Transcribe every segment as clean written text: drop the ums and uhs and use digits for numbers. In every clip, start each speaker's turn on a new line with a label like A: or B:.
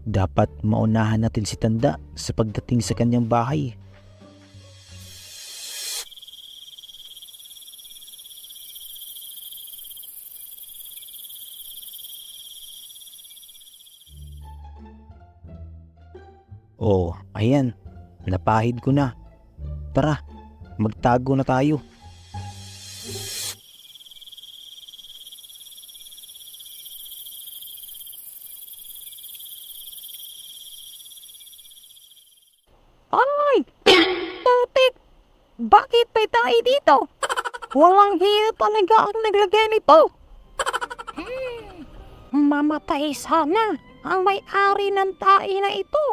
A: Dapat maunahan natin si Tanda sa pagdating sa kanyang bahay. Oh, ayan. Napahid ko na. Tara, magtago na tayo.
B: Ay! Tutik! Bakit may tayo dito? Walang hiya talaga ang naglagay nito. Mamatay sana ang may-ari ng tae na ito.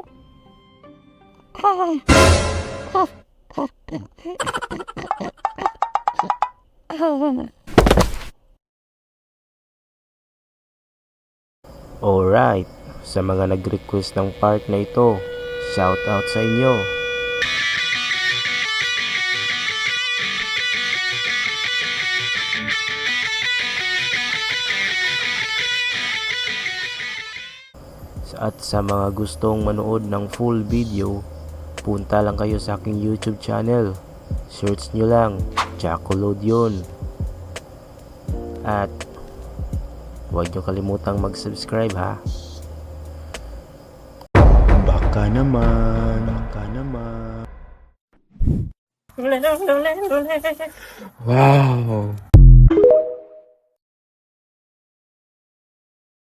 C: Alright, sa mga nag-request ng part na ito, shout out sa inyo. At sa mga gustong manood ng full video, punta lang kayo sa aking YouTube channel. Search nyo lang, Jacolod yun. At huwag nyo kalimutang mag-subscribe ha.
A: Baka naman, baka naman.
C: Wow!